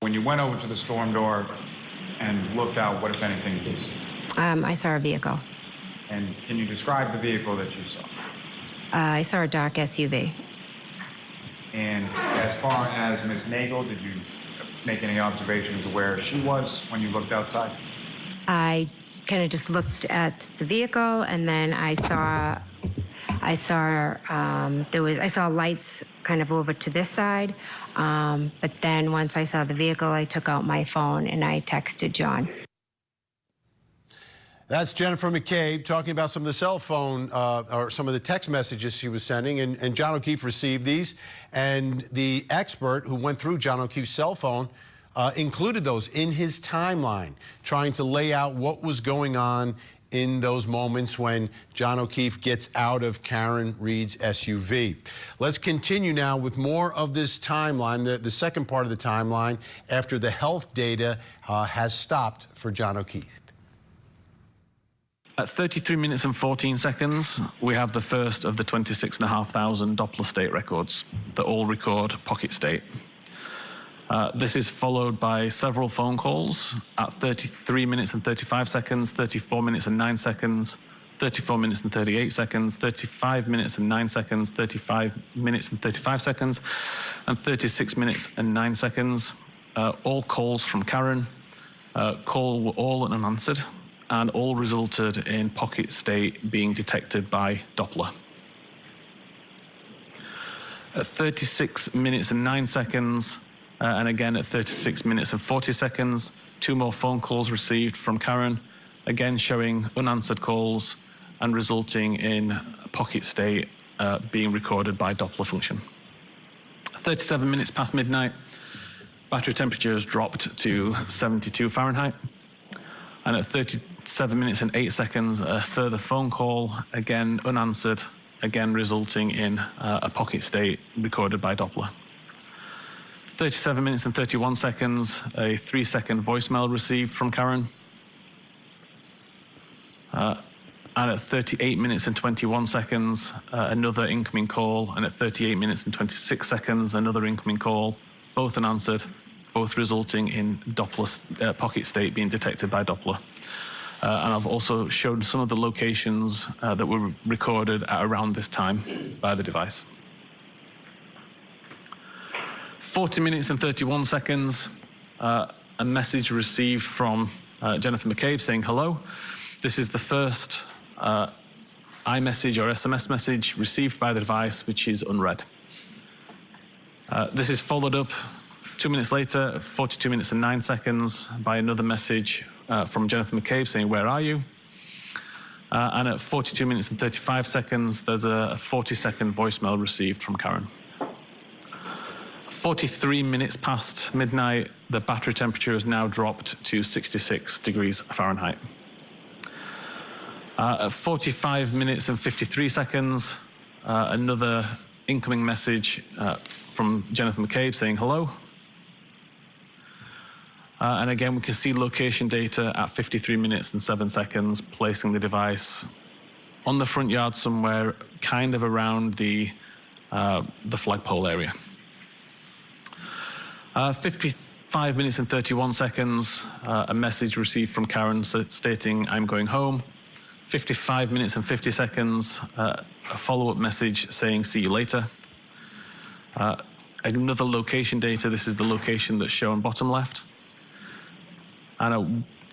When you went over to the storm door and looked out, what, if anything, did you see? I saw a vehicle. And can you describe the vehicle that you saw? I saw a dark SUV. And as far as Ms. Nagel, did you make any observations of where she was when you looked outside? I kind of just looked at the vehicle, and then I saw lights kind of over to this side. But then once I saw the vehicle, I took out my phone and I texted John. That's Jennifer McCabe talking about some of the cell phone or some of the text messages she was sending, and John O'Keefe received these, and the expert who went through John O'Keefe's cell phone included those in his timeline, trying to lay out what was going on in those moments when John O'Keefe gets out of Karen Reed's SUV. Let's continue now with more of this timeline, the second part of the timeline, after the health data has stopped for John O'Keefe. At 33 minutes and 14 seconds, we have the first of the 26,500 Doppler state records that all record pocket state. This is followed by several phone calls at 33 minutes and 35 seconds, 34 minutes and 9 seconds, 34 minutes and 38 seconds, 35 minutes and 9 seconds, 35 minutes and 35 seconds, and 36 minutes and 9 seconds. All calls from Karen. Call were all unanswered, and all resulted in pocket state being detected by Doppler. At 36 minutes and 9 seconds, and again at 36 minutes and 40 seconds, 2 more phone calls received from Karen, again showing unanswered calls and resulting in pocket state being recorded by Doppler function. 37 minutes past midnight, battery temperature has dropped to 72 Fahrenheit. And at 37 minutes and 8 seconds, a further phone call, again unanswered, again resulting in a pocket state recorded by Doppler. 37 minutes and 31 seconds, a 3-second voicemail received from Karen. And at 38 minutes and 21 seconds, another incoming call. And at 38 minutes and 26 seconds, another incoming call, both unanswered, both resulting in Doppler pocket state being detected by Doppler. And I've also shown some of the locations that were recorded at around this time by the device. 40 minutes and 31 seconds, a message received from Jennifer McCabe saying, hello. This is the first iMessage or SMS message received by the device, which is unread. This is followed up 2 minutes later, 42 minutes and 9 seconds, by another message from Jennifer McCabe saying, where are you? And at 42 minutes and 35 seconds, there's a 40-second voicemail received from Karen. 43 minutes past midnight, the battery temperature has now dropped to 66 degrees Fahrenheit. At 45 minutes and 53 seconds, another incoming message from Jennifer McCabe saying hello. And again, we can see location data at 53 minutes and 7 seconds, placing the device on the front yard somewhere, kind of around the flagpole area. 55 minutes and 31 seconds, a message received from Karen stating, I'm going home. 55 minutes and 50 seconds, a follow-up message saying, see you later. Another location data, this is the location that's shown bottom left. And at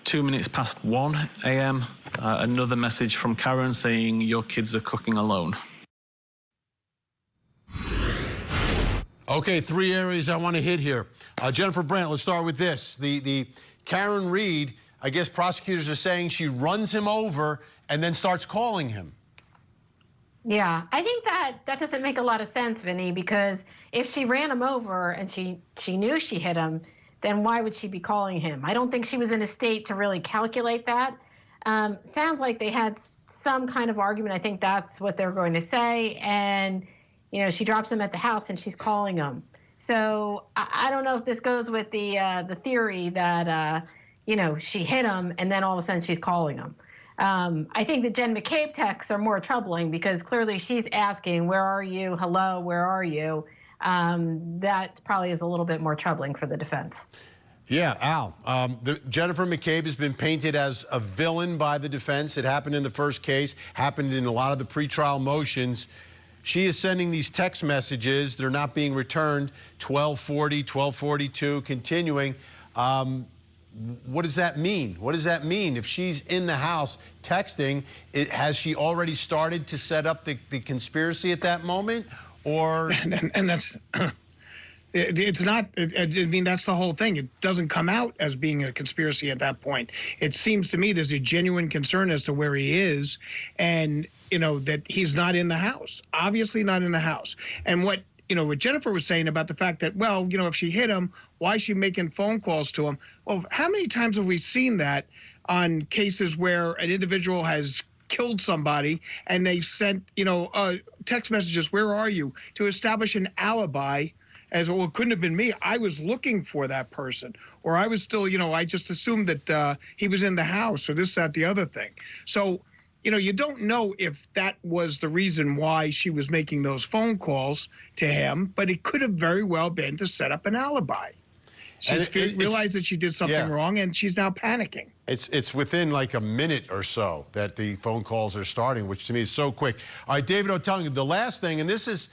2 minutes past 1 a.m., another message from Karen saying, your kids are cooking alone. Okay, 3 areas I want to hit here. Jennifer Brandt, let's start with this. The Karen Reed, I guess prosecutors are saying she runs him over and then starts calling him. Yeah, I think that doesn't make a lot of sense, Vinny, because if she ran him over and she knew she hit him, then why would she be calling him? I don't think she was in a state to really calculate that. Sounds like they had some kind of argument. I think that's what they're going to say. And, you know, she drops him at the house and she's calling him. So I don't know if this goes with the theory that, you know, she hit him and then all of a sudden she's calling him. I think the Jen McCabe texts are more troubling because clearly she's asking, where are you? Hello, where are you? That probably is a little bit more troubling for the defense. Yeah, Al. Jennifer McCabe has been painted as a villain by the defense. It happened in the first case, happened in a lot of the pretrial motions. She is sending these text messages. They're not being returned. 1240, 1242, continuing. What does that mean? What does that mean? If she's in the house texting, has she already started to set up the conspiracy at that moment? Or and that's it's not. I mean, that's the whole thing. It doesn't come out as being a conspiracy at that point. It seems to me there's a genuine concern as to where he is, and that he's not in the house. Obviously, not in the house. And what Jennifer was saying about the fact that, well, if she hit him, why is she making phone calls to him? Well, how many times have we seen that on cases where an individual has killed somebody and they sent, text messages, where are you, to establish an alibi as, well, it couldn't have been me. I was looking for that person. Or I was still, I just assumed that he was in the house or this, that, the other thing. So, you don't know if that was the reason why she was making those phone calls to him, but it could have very well been to set up an alibi. She realized that she did something wrong, and she's now panicking. It's within like a minute or so that the phone calls are starting, which to me is so quick. All right, David Otunga, the last thing, and this is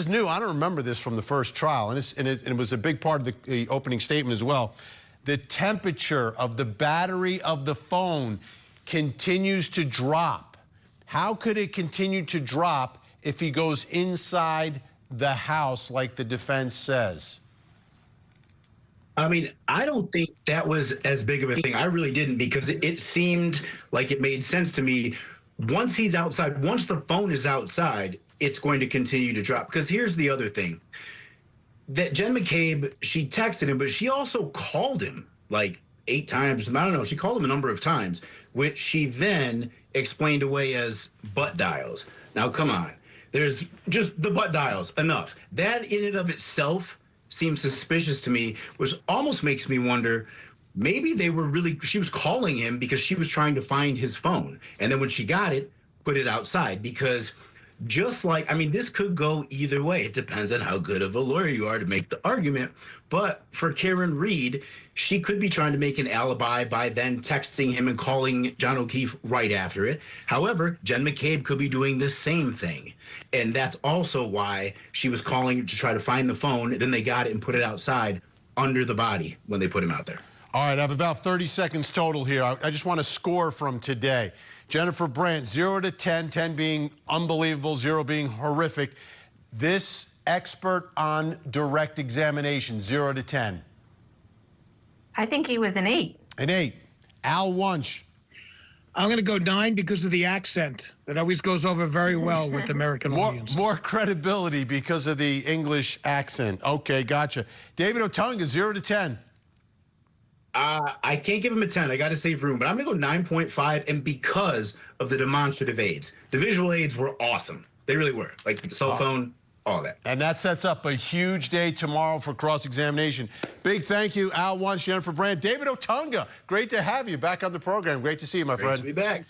new. I don't remember this from the first trial, and it was a big part of the opening statement as well. The temperature of the battery of the phone continues to drop. How could it continue to drop if he goes inside the house like the defense says? I mean, I don't think that was as big of a thing. I really didn't, because it seemed like it made sense to me. Once he's outside, once the phone is outside, it's going to continue to drop. Because here's the other thing. That Jen McCabe, she texted him, but she also called him like 8 times. I don't know. She called him a number of times, which she then explained away as butt dials. Now, come on. There's just the butt dials. Enough. That in and of itself seems suspicious to me, which almost makes me wonder, maybe she was calling him because she was trying to find his phone. And then when she got it, put it outside. Because just like, I mean, this could go either way. It depends on how good of a lawyer you are to make the argument. But for Karen Reed, she could be trying to make an alibi by then texting him and calling John O'Keefe right after it. However, Jen McCabe could be doing the same thing. And that's also why she was calling to try to find the phone. Then they got it and put it outside under the body when they put him out there. All right, I have about 30 seconds total here. I just want to score from today. Jennifer Brandt, 0 to 10, 10 being unbelievable, 0 being horrific. This expert on direct examination, 0 to 10. I think he was an 8. An 8. Al Wunsch. I'm going to go 9 because of the accent. That always goes over very well with American audiences. More credibility because of the English accent. Okay, gotcha. David Otunga, 0 to 10. I can't give him a 10. I got to save room, but I'm going to go 9.5, and because of the demonstrative aids. The visual aids were awesome. They really were. Like the cell phone, all that. And that sets up a huge day tomorrow for cross-examination. Big thank you, Al Wunsch, Jennifer Brandt. David Otunga, great to have you back on the program. Great to see you, my friend. Great to be back.